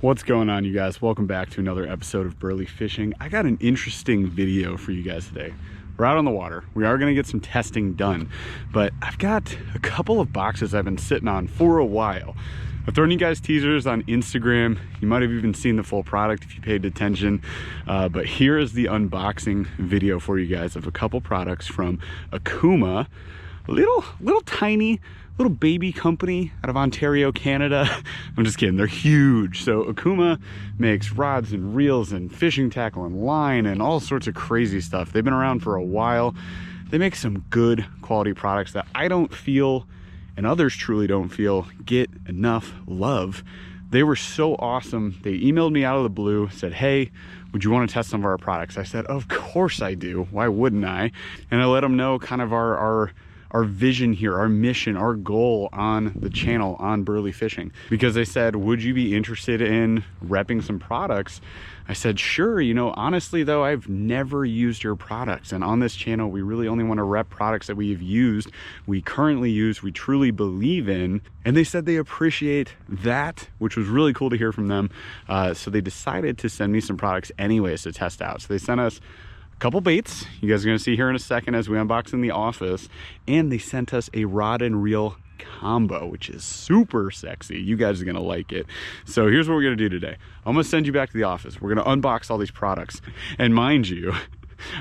What's going on, you guys? Welcome back to another episode of BurlyFishing. I got an interesting video for you guys today. We're out on the water. We are going to get some testing done, but I've got a couple of boxes I've been sitting on for a while. I've thrown you guys teasers on Instagram. You might have even seen the full product if you paid attention, but here is the unboxing video for you guys of a couple products from Okuma. A little tiny little baby company out of Ontario, Canada. I'm just kidding, they're huge. So Okuma makes rods and reels and fishing tackle and line and all sorts of crazy stuff. They've been around for a while. They make some good quality products that I don't feel, and others truly don't feel, get enough love. They were so awesome. They emailed me out of the blue, said, hey, would you want to test some of our products? I said, of course I do. Why wouldn't I? And I let them know kind of our vision here, our mission, our goal on the channel on BurlyFishing, because they said, would you be interested in repping some products? I said, sure. You know, honestly though, I've never used your products, and on this channel we really only want to rep products that we have used, we currently use, we truly believe in. And they said they appreciate that, which was really cool to hear from them. So they decided to send me some products anyways to test out. So they sent us couple baits you guys are going to see here in a second as we unbox in the office, and they sent us a rod and reel combo, which is super sexy. You guys are going to like it. So here's what we're going to do today. I'm going to send you back to the office. We're going to unbox all these products, and mind you,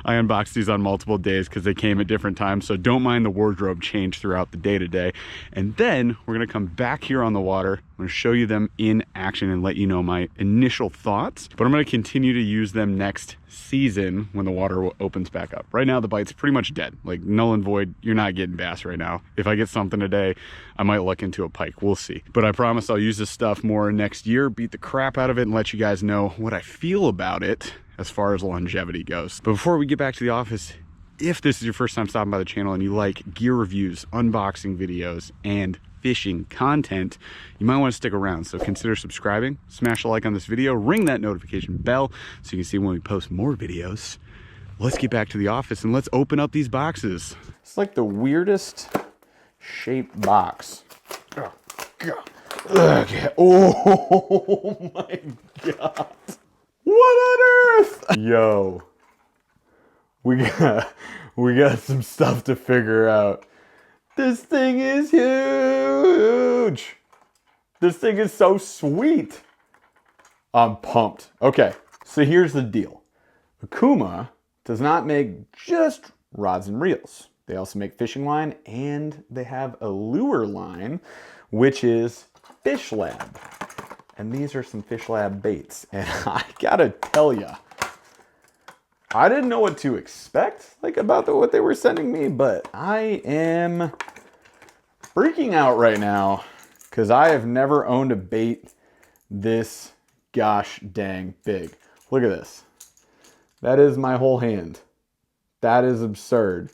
I unboxed these on multiple days because they came at different times, so don't mind the wardrobe change throughout the day today. And then we're going to come back here on the water. I'm going to show you them in action and let you know my initial thoughts, but I'm going to continue to use them next season when the water opens back up. Right now the bite's pretty much dead, like null and void. You're not getting bass right now. If I get something today, I might look into a pike. We'll see. But I promise I'll use this stuff more next year, beat the crap out of it, and let you guys know what I feel about it as far as longevity goes. But before we get back to the office, if this is your first time stopping by the channel and you like gear reviews, unboxing videos, and fishing content, you might want to stick around. So consider subscribing, smash a like on this video, ring that notification bell so you can see when we post more videos. Let's get back to the office and let's open up these boxes. It's like the weirdest shaped box. Oh, God. Okay. Oh my God. What on earth? Yo, we got some stuff to figure out. This thing is huge. This thing is so sweet. I'm pumped. Okay, so here's the deal. Okuma does not make just rods and reels. They also make fishing line, and they have a lure line, which is fishlab. And these are some fishlab baits. And I gotta tell ya, I didn't know what to expect, like about what they were sending me, but I am freaking out right now because I have never owned a bait this gosh dang big. Look at this. That is my whole hand. That is absurd.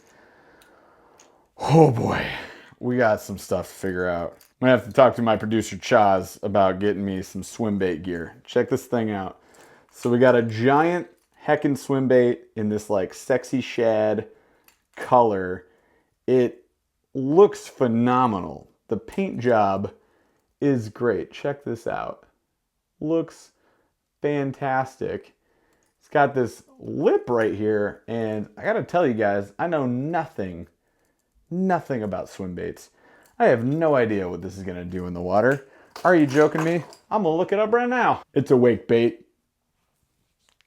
Oh boy, we got some stuff to figure out. I'm gonna have to talk to my producer Chaz about getting me some swim bait gear. Check this thing out. So we got a giant heckin' swim bait in this like sexy shad color. It looks phenomenal. The paint job is great. Check this out. Looks fantastic. It's got this lip right here, and I gotta tell you guys, I know nothing about swim baits. I have no idea what this is gonna do in the water. Are you joking me? I'm gonna look it up right now. It's a wake bait.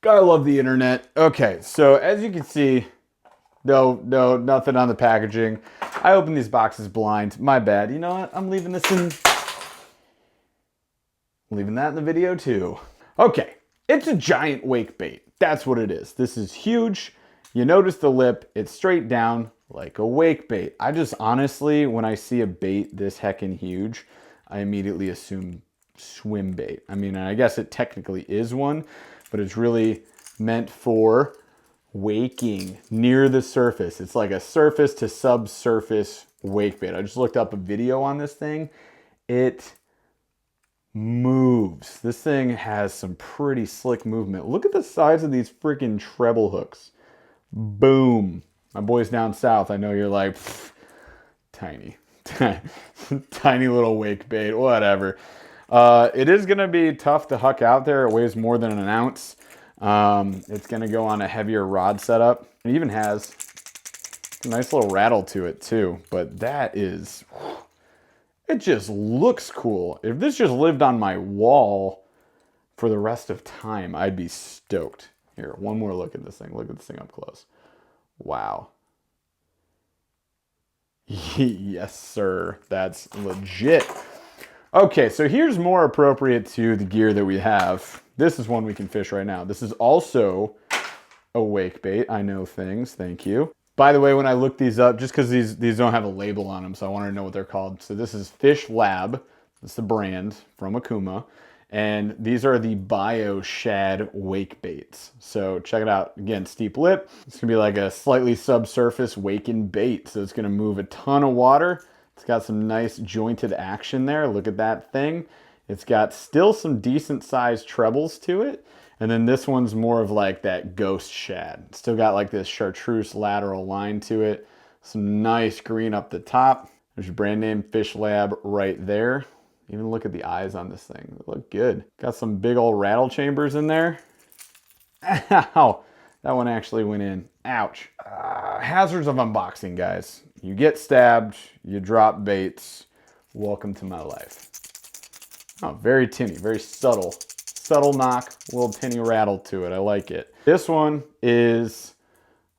Gotta love the internet. Okay, so as you can see, no, nothing on the packaging. I opened these boxes blind. My bad. You know what? I'm leaving that in the video too. Okay, it's a giant wake bait. That's what it is. This is huge. You notice the lip, it's straight down like a wake bait. I just honestly, when I see a bait this heckin' huge, I immediately assume swim bait. I mean, I guess it technically is one, but it's really meant for waking near the surface. It's like a surface to subsurface wake bait. I just looked up a video on this thing. It moves. This thing has some pretty slick movement. Look at the size of these freaking treble hooks. Boom. My boys down south, I know you're like, tiny. Tiny little wake bait, whatever. It is going to be tough to huck out there. It weighs more than an ounce. It's going to go on a heavier rod setup. It even has a nice little rattle to it too, but that is, it just looks cool. If this just lived on my wall for the rest of time, I'd be stoked. Here, one more look at this thing. Look at this thing up close. Wow. Yes, sir. That's legit. Okay, so here's more appropriate to the gear that we have. This is one we can fish right now. This is also a wake bait. I know things. Thank you. By the way, when I looked these up, just because these don't have a label on them, so I wanted to know what they're called. So this is fishlab. That's the brand from Okuma. And these are the Bio Shad wake baits. So check it out. Again, steep lip. It's gonna be like a slightly subsurface waking bait. So it's gonna move a ton of water. It's got some nice jointed action there. Look at that thing. It's got still some decent sized trebles to it. And then this one's more of like that ghost shad. Still got like this chartreuse lateral line to it. Some nice green up the top. There's your brand name fishlab right there. Even look at the eyes on this thing. They look good. Got some big old rattle chambers in there. Ow! That one actually went in. Ouch. Hazards of unboxing, guys. You get stabbed, you drop baits. Welcome to my life. Oh, very tinny, very subtle. Subtle knock, a little tinny rattle to it. I like it. This one is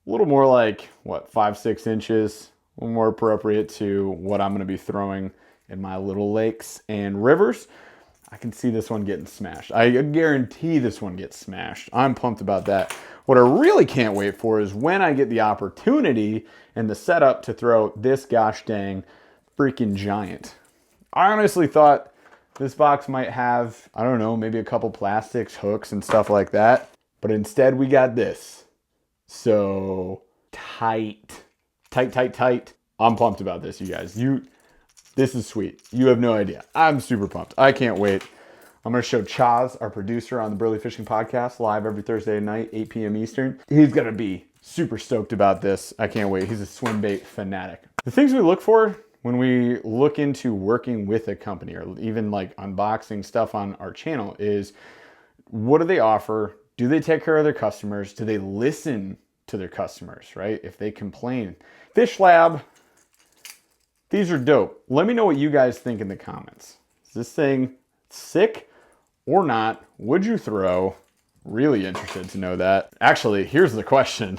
a little more like, what, 5-6 inches. A little more appropriate to what I'm gonna be throwing in my little lakes and rivers. I can see this one getting smashed. I guarantee this one gets smashed. I'm pumped about that. What I really can't wait for is when I get the opportunity and the setup to throw this gosh dang freaking giant. I honestly thought this box might have, I don't know, maybe a couple plastics, hooks and stuff like that. But instead we got this. So tight. Tight, tight, tight. I'm pumped about this, you guys. This is sweet. You have no idea. I'm super pumped. I can't wait. I'm going to show Chaz, our producer on the BurlyFishing podcast, live every Thursday night, 8 p.m. Eastern. He's going to be super stoked about this. I can't wait. He's a swim bait fanatic. The things we look for when we look into working with a company or even like unboxing stuff on our channel is, what do they offer? Do they take care of their customers? Do they listen to their customers, right? If they complain. fishlab. These are dope. Let me know what you guys think in the comments. Is this thing sick or not? Would you throw? Really interested to know that. Actually, here's the question.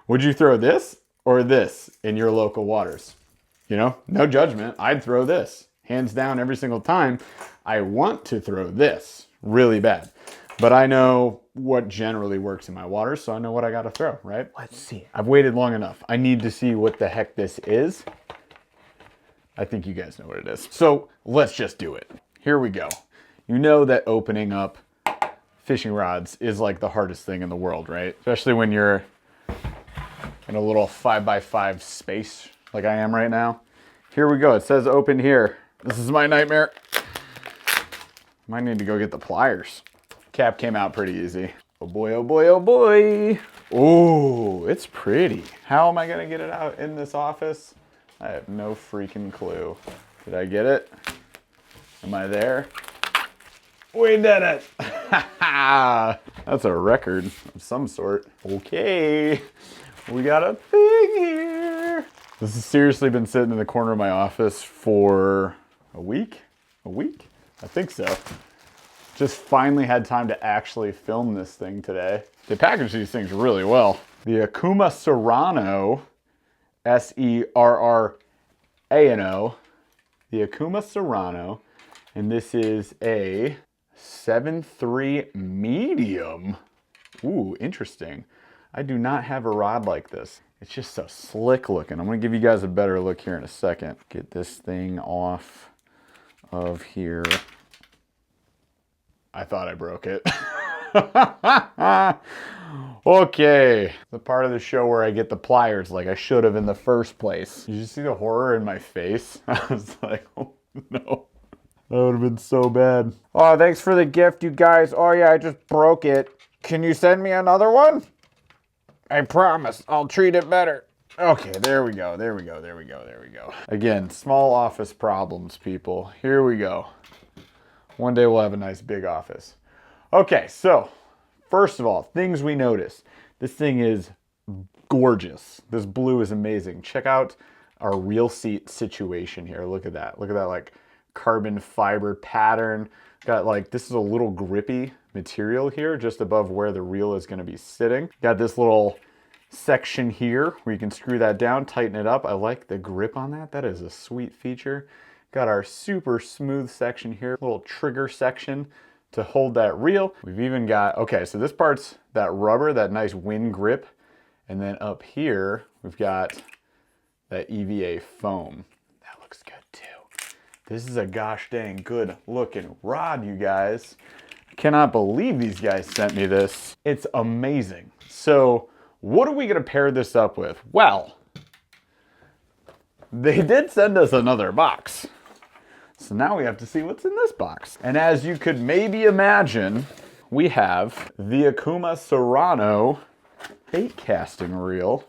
Would you throw this or this in your local waters? You know, no judgment. I'd throw this. Hands down every single time. I want to throw this really bad. But I know what generally works in my waters, so I know what I gotta throw, right? Let's see. I've waited long enough. I need to see what the heck this is. I think you guys know what it is. So let's just do it. Here we go. You know that opening up fishing rods is like the hardest thing in the world, right? Especially when you're in a little 5x5 space like I am right now. Here we go. It says open here. This is my nightmare. Might need to go get the pliers. Cap came out pretty easy. Oh boy, oh boy, oh boy. Oh, it's pretty. How am I gonna get it out in this office? I have no freaking clue. Did I get it? Am I there? We did it! That's a record of some sort. Okay, we got a thing here. This has seriously been sitting in the corner of my office for a week? A week? I think so. Just finally had time to actually film this thing today. They package these things really well. The Okuma Serrano, Serrano, the Okuma Serrano, and this is a 7.3 medium. Ooh, interesting. I do not have a rod like this. It's just so slick looking. I'm gonna give you guys a better look here in a second. Get this thing off of here. I thought I broke it. Okay, the part of the show where I get the pliers like I should have in the first place. Did you see the horror in my face? I was like, oh no. That would have been so bad. Oh, thanks for the gift, you guys. Oh yeah, I just broke it. Can you send me another one? I promise, I'll treat it better. Okay, there we go, there we go, there we go, there we go. Again, small office problems, people. Here we go. One day we'll have a nice big office. Okay, so first of all, things we notice. This thing is gorgeous. This blue is amazing. Check out our reel seat situation here. Look at that. Look at that like carbon fiber pattern. Got like, this is a little grippy material here just above where the reel is going to be sitting. Got this little section here where you can screw that down, tighten it up. I like the grip on that. That is a sweet feature. Got our super smooth section here, little trigger section to hold that reel. We've even got, okay, so this part's that rubber, that nice wind grip. And then up here, we've got that EVA foam. That looks good too. This is a gosh dang good looking rod, you guys. I cannot believe these guys sent me this. It's amazing. So what are we gonna pair this up with? Well, they did send us another box. So now we have to see what's in this box. And as you could maybe imagine, we have the Okuma Serrano Baitcasting reel.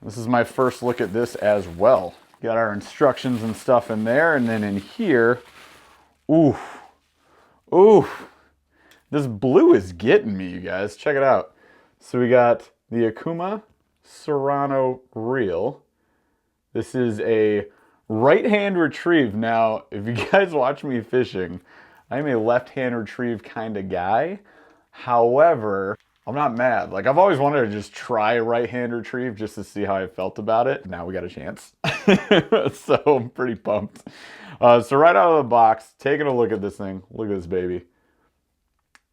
This is my first look at this as well. Got our instructions and stuff in there, and then in here, ooh, this blue is getting me, you guys. Check it out. So we got the Okuma Serrano reel. This is a right-hand retrieve. Now, if you guys watch me fishing, I'm a left-hand retrieve kind of guy. However, I'm not mad. Like, I've always wanted to just try a right-hand retrieve just to see how I felt about it. Now we got a chance. So I'm pretty pumped. So right out of the box, taking a look at this thing. Look at this baby.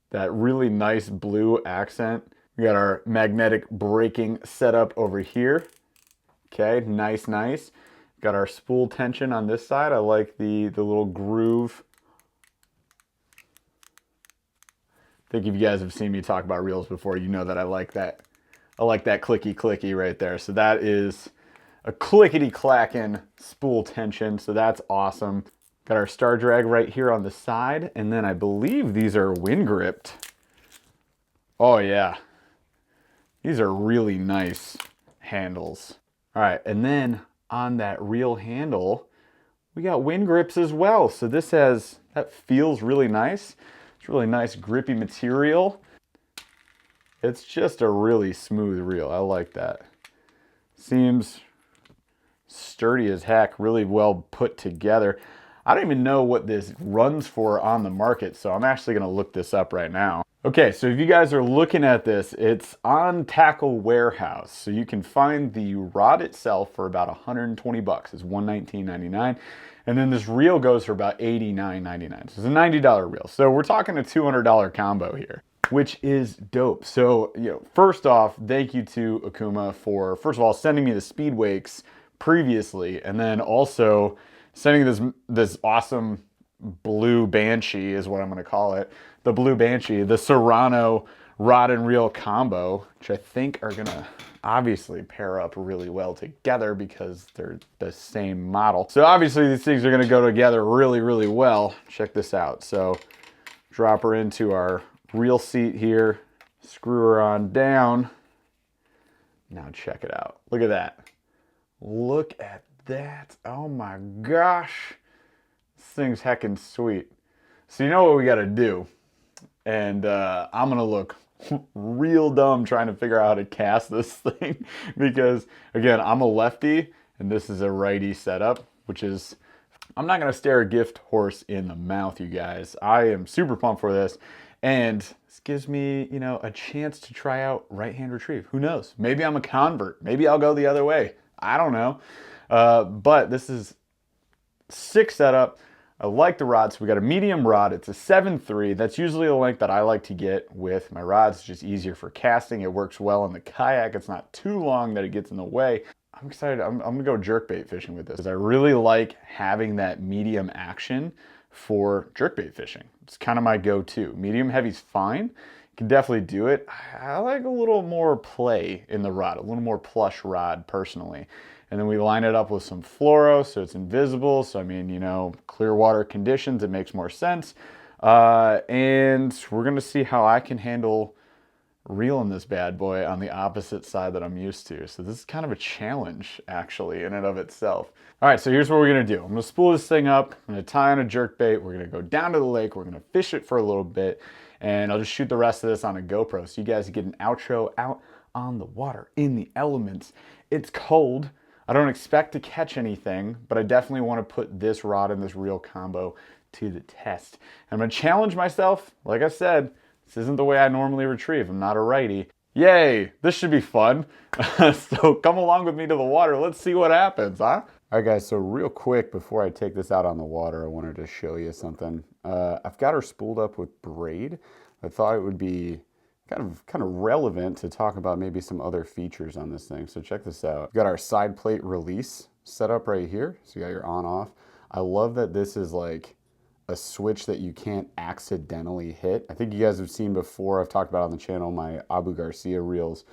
That really nice blue accent. We got our magnetic braking setup over here. Okay, nice, nice. Got our spool tension on this side. I like the little groove. I think if you guys have seen me talk about reels before, you know that I like that. I like that clicky clicky right there. So that is a clickety clacking spool tension. So that's awesome. Got our star drag right here on the side. And then I believe these are wind gripped. Oh yeah. These are really nice handles. All right. And then on that reel handle, we got wind grips as well. So this has, that feels really nice. It's really nice grippy material. It's just a really smooth reel. I like that. Seems sturdy as heck, really well put together. I don't even know what this runs for on the market, so I'm actually gonna look this up right now. Okay, so if you guys are looking at this, it's on Tackle Warehouse. So you can find the rod itself for about 120 bucks. It's $119.99. And then this reel goes for about $89.99. So it's a $90 reel. So we're talking a $200 combo here, which is dope. So, you know, first off, thank you to Okuma for, first of all, sending me the speed wakes previously, and then also sending this awesome blue Banshee is what I'm gonna call it. The blue Banshee, the Serrano rod and reel combo, which I think are gonna obviously pair up really well together because they're the same model. So obviously these things are gonna go together really, really well. Check this out. So drop her into our reel seat here, screw her on down. Now check it out. Look at that. Look at that. Oh my gosh. This thing's heckin' sweet. So you know what we gotta do? And I'm gonna look real dumb trying to figure out how to cast this thing because, again, I'm a lefty and this is a righty setup, which is, I'm not gonna stare a gift horse in the mouth, you guys. I am super pumped for this, and this gives me, you know, a chance to try out right-hand retrieve. Who knows? Maybe I'm a convert. Maybe I'll go the other way. I don't know. But this is sick setup. I like the rod. So we got a medium rod. It's a 7.3. That's usually the length that I like to get with my rods. It's just easier for casting. It works well in the kayak. It's not too long that it gets in the way. I'm excited. I'm gonna go jerkbait fishing with this because I really like having that medium action for jerkbait fishing. It's kind of my go-to. Medium heavy's fine. You can definitely do it. I like a little more play in the rod, a little more plush rod personally. And then we line it up with some fluoro so it's invisible. So I mean, you know, clear water conditions, it makes more sense. And we're gonna see how I can handle reeling this bad boy on the opposite side that I'm used to. So this is kind of a challenge actually in and of itself. All right, so here's what we're gonna do. I'm gonna spool this thing up, I'm gonna tie on a jerkbait, we're gonna go down to the lake, we're gonna fish it for a little bit, and I'll just shoot the rest of this on a GoPro so you guys get an outro out on the water, in the elements. It's cold. I don't expect to catch anything, but I definitely want to put this rod and this reel combo to the test. I'm gonna challenge myself. Like I said, this isn't the way I normally retrieve. I'm not a righty. Yay, this should be fun. So come along with me to the water. Let's see what happens, huh? All right guys, so real quick before I take this out on the water, I wanted to show you something. I've got her spooled up with braid. I thought it would be kind of relevant to talk about maybe some other features on this thing. So check this out. We've got our side plate release set up right here. So you got your on off. I love that this is like a switch that you can't accidentally hit. I think you guys have seen before, I've talked about on the channel, my Abu Garcia reels.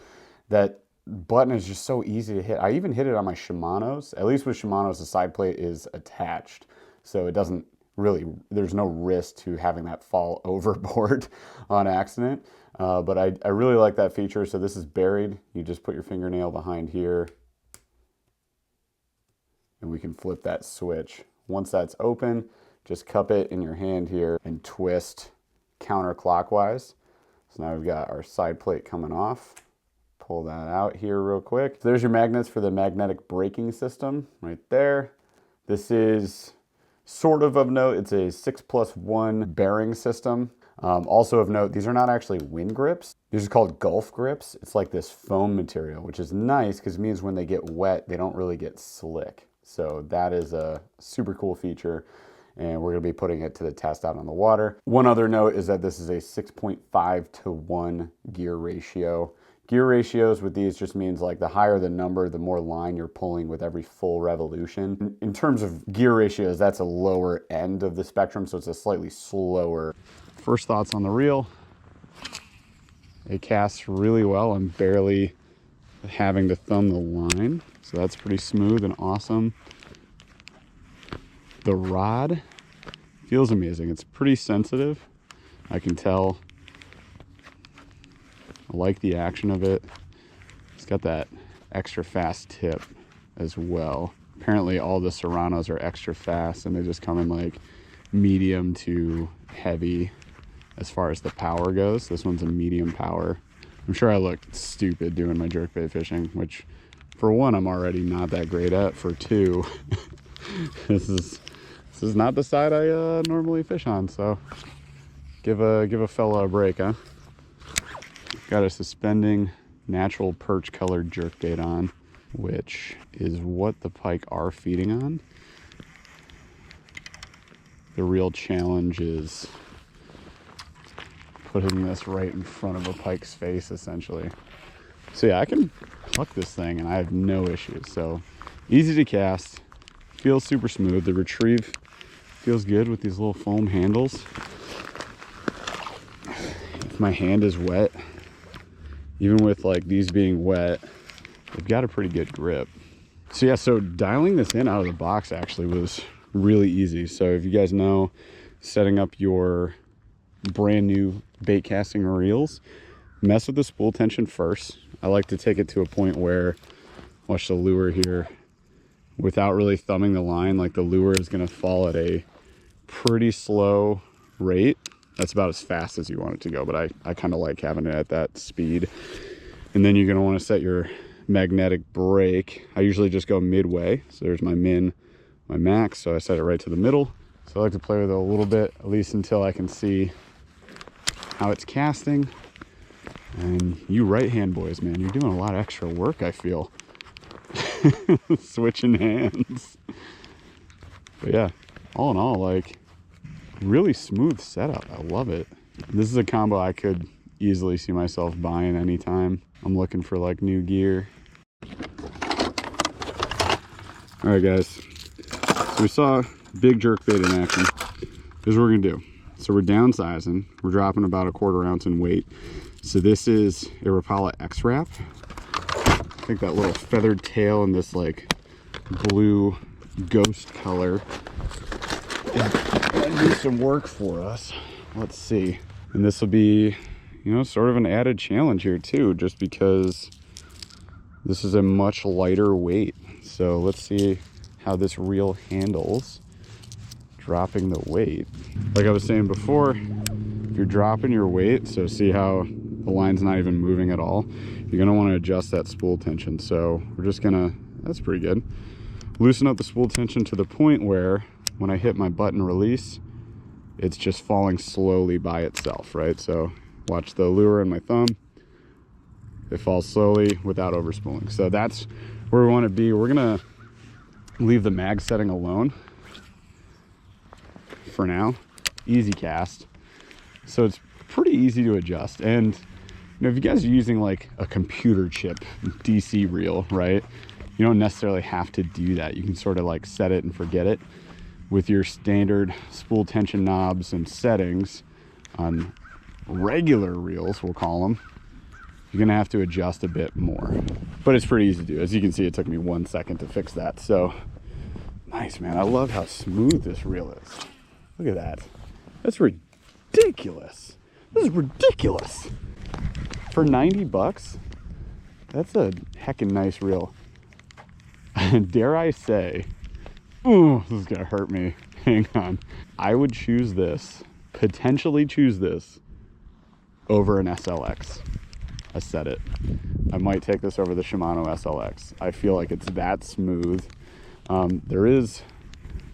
That button is just so easy to hit. I even hit it on my Shimano's. At least with Shimano's, the side plate is attached. So it doesn't really, there's no risk to having that fall overboard on accident. But I really like that feature. So this is buried. You just put your fingernail behind here and we can flip that switch. Once that's open, just cup it in your hand here and twist counterclockwise. So now we've got our side plate coming off. Pull that out here real quick. So there's your magnets for the magnetic braking system right there. This is sort of note, it's a 6+1 bearing system. Also of note, these are not actually wind grips. These are called Gulf grips. It's like this foam material, which is nice because it means when they get wet, they don't really get slick. So that is a super cool feature, and we're gonna be putting it to the test out on the water. One other note is that this is a 6.5-to-1 gear ratio. Gear ratios with these just means like the higher the number, the more line you're pulling with every full revolution. In terms of gear ratios, that's a lower end of the spectrum, so it's a slightly slower. First thoughts on the reel. It casts really well. I'm barely having to thumb the line, so that's pretty smooth and awesome. The rod feels amazing. It's pretty sensitive. I can tell. I like the action of it. It's got that extra fast tip as well. Apparently all the Serranos are extra fast and they just come in like medium to heavy as far as the power goes. This one's a medium power. I'm sure I look stupid doing my jerkbait fishing, which for one, I'm already not that great at. For two, this is not the side I normally fish on, so give a fella a break, huh? Got a suspending natural perch colored jerkbait on, which is what the pike are feeding on. The real challenge is putting this right in front of a pike's face, essentially. So yeah, I can pluck this thing and I have no issues. So easy to cast, feels super smooth. The retrieve feels good with these little foam handles. If my hand is wet, even with like these being wet, they've got a pretty good grip. So yeah, so dialing this in out of the box actually was really easy. So if you guys know, setting up your brand new bait casting reels, mess with the spool tension first. I like to take it to a point where, watch the lure here, without really thumbing the line, like the lure is going to fall at a pretty slow rate. That's about as fast as you want it to go, but I kind of like having it at that speed. And then you're going to want to set your magnetic brake. I usually just go midway. So there's my min, my max, so I set it right to the middle. So I like to play with it a little bit, at least until I can see how it's casting. And you right hand boys, man, you're doing a lot of extra work, I feel. Switching hands. But yeah, all in all, like, really smooth setup. I love it. This is a combo I could easily see myself buying anytime I'm looking for like new gear. All right guys, so we saw big jerkbait in action. Here's what we're gonna do. So we're downsizing. We're dropping about 1/4 ounce in weight. So this is a Rapala X-Wrap. I think that little feathered tail and this like blue ghost color do some work for us. Let's see. And this will be you know, sort of an added challenge here too, just because this is a much lighter weight. So let's see how this reel handles dropping the weight. Like I was saying before, if you're dropping your weight, so see how the line's not even moving at all, you're gonna wanna adjust that spool tension. So we're just gonna, that's pretty good, loosen up the spool tension to the point where when I hit my button release, it's just falling slowly by itself, right? So watch the lure in my thumb. It falls slowly without overspooling. So that's where we want to be. We're gonna leave the mag setting alone for now. Easy cast. So it's pretty easy to adjust. And you know, if you guys are using like a computer chip DC reel, right? You don't necessarily have to do that. You can sort of like set it and forget it. With your standard spool tension knobs and settings on regular reels, we'll call them, you're gonna have to adjust a bit more, but it's pretty easy to do. As you can see, it took me 1 second to fix that. So nice, man. I love how smooth this reel is. Look at that. That's ridiculous. This is ridiculous. For 90 bucks, that's a heckin' nice reel. Dare I say, ooh, this is gonna hurt me. Hang on. I would choose this, potentially choose this over an SLX. I said it. I might take this over the Shimano SLX. I feel like it's that smooth. There is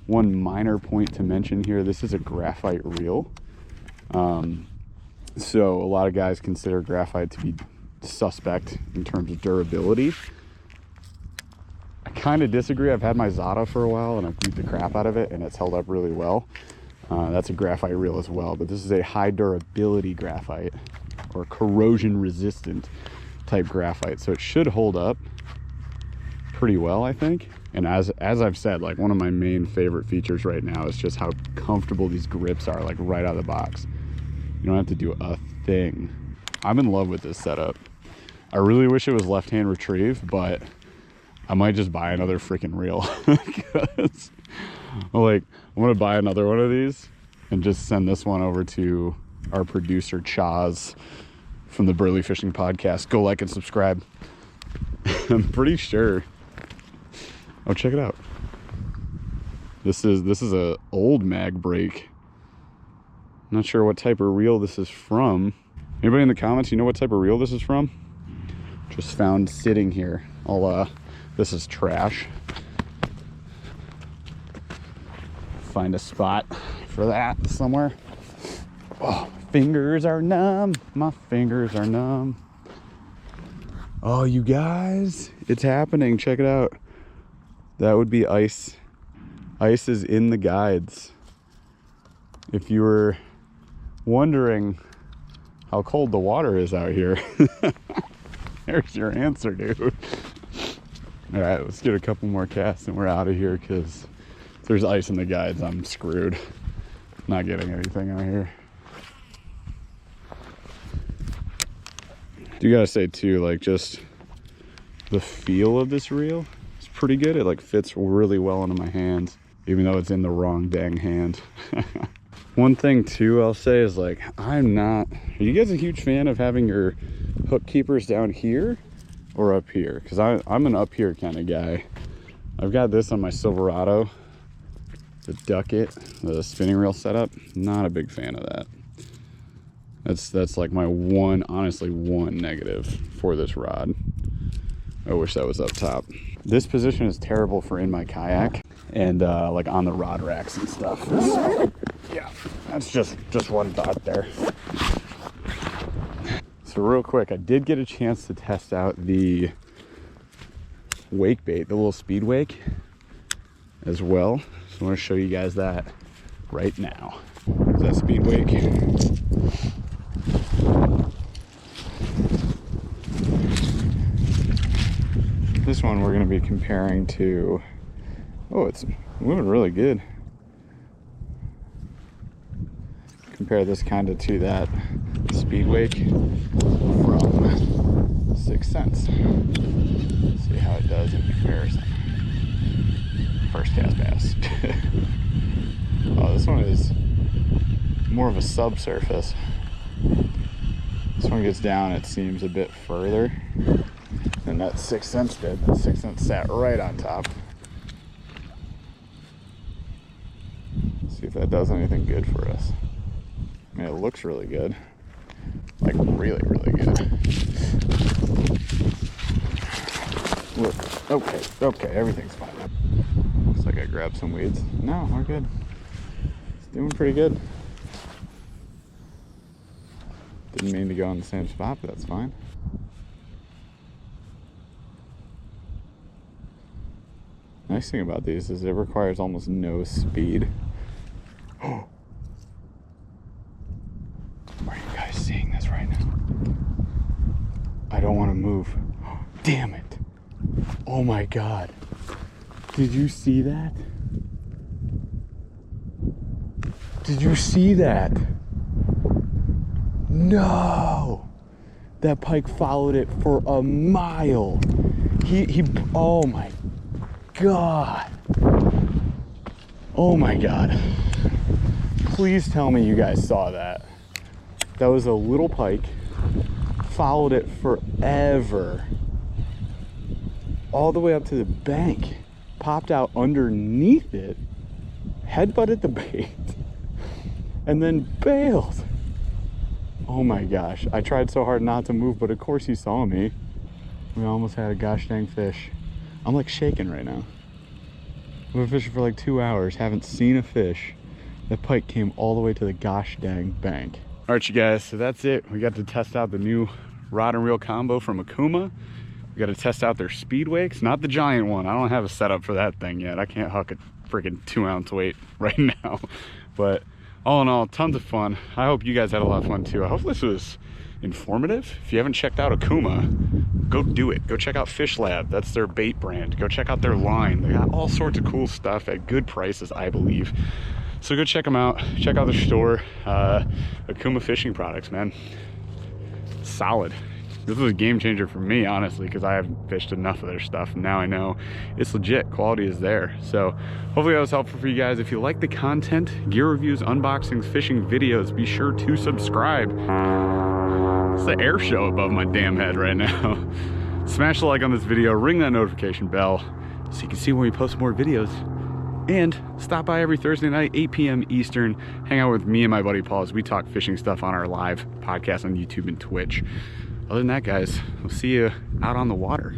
one minor point to mention here. This is a graphite reel. So a lot of guys consider graphite to be suspect in terms of durability. I kind of disagree. I've had my Zada for a while and I've beat the crap out of it and it's held up really well. That's a graphite reel as well, but this is a high durability graphite or corrosion resistant type graphite. So it should hold up pretty well, I think. And as I've said, like one of my main favorite features right now is just how comfortable these grips are, like right out of the box. You don't have to do a thing. I'm in love with this setup. I really wish it was left-hand retrieve, but I might just buy another freaking reel. Because like I'm gonna buy another one of these and just send this one over to our producer Chaz from the BurlyFishing podcast. Go like and subscribe. I'm pretty sure. Oh, check it out. This is a old mag brake. Not sure what type of reel this is from. Anybody in the comments, you know what type of reel this is from? Just found sitting here. This is trash. Find a spot for that somewhere. Oh, fingers are numb. My fingers are numb. Oh, you guys, it's happening. Check it out. That would be ice. Ice is in the guides. If you were wondering how cold the water is out here, there's your answer, dude. All right, let's get a couple more casts and we're out of here, because if there's ice in the guides, I'm screwed. Not getting anything out here. Do gotta say too, like just the feel of this reel is pretty good. It like fits really well into my hands, even though it's in the wrong dang hand. One thing too I'll say is, like, are you guys a huge fan of having your hook keepers down here or up here? Because I'm an up here kind of guy. I've got this on my Silverado, the Ducket, the spinning reel setup. Not a big fan of that. That's like my honestly one negative for this rod. I wish that was up top. This position is terrible for in my kayak and like on the rod racks and stuff. Yeah, that's just one thought there. So real quick, I did get a chance to test out the wake bait, the little speed wake as well. So I want to show you guys that right now. Is that speed wake? This one we're going to be comparing to, oh, it's moving really good. Compare this kind of to that speed wake from 6 Cents. See how it does in comparison. First cast bass. Oh, this one is more of a subsurface. It's one gets down, it seems a bit further than that 6 cents did. That 6 cents sat right on top. See if that does anything good for us. I mean, it looks really good. Like really, really good. Look, okay, everything's fine. Looks like I grabbed some weeds. No, we're good. It's doing pretty good. Didn't mean to go in the same spot, but that's fine. Nice thing about these is it requires almost no speed. Are you guys seeing this right now? I don't want to move. Damn it. Oh my God. Did you see that? Did you see that? No. That pike followed it for a mile. He oh my God. Oh my God. Please tell me you guys saw that. That was a little pike, followed it forever, all the way up to the bank, popped out underneath it, headbutted the bait, and then bailed. Oh my gosh, I tried so hard not to move, but of course he saw me. We almost had a gosh dang fish. I'm like shaking right now. I've been fishing for like 2 hours, haven't seen a fish. That pike came all the way to the gosh dang bank. All right, you guys, so that's it. We got to test out the new rod and reel combo from Okuma. We got to test out their speed wakes, not the giant one. I don't have a setup for that thing yet. I can't huck a freaking 2-ounce weight right now. But all in all, tons of fun. I hope you guys had a lot of fun too. I hope this was informative. If you haven't checked out Okuma, go do it. Go check out Fishlab. That's their bait brand. Go check out their line. They got all sorts of cool stuff at good prices, I believe. So go check them out. Check out their store. Okuma Fishing products, man. Solid. This was a game changer for me, honestly, because I haven't fished enough of their stuff. And now I know it's legit. Quality is there. So hopefully that was helpful for you guys. If you like the content, gear reviews, unboxings, fishing videos, be sure to subscribe. It's the air show above my damn head right now. Smash the like on this video, ring that notification bell so you can see when we post more videos. And stop by every Thursday night, 8 p.m. Eastern. Hang out with me and my buddy Paul as we talk fishing stuff on our live podcast on YouTube and Twitch. Other than that, guys, we'll see you out on the water.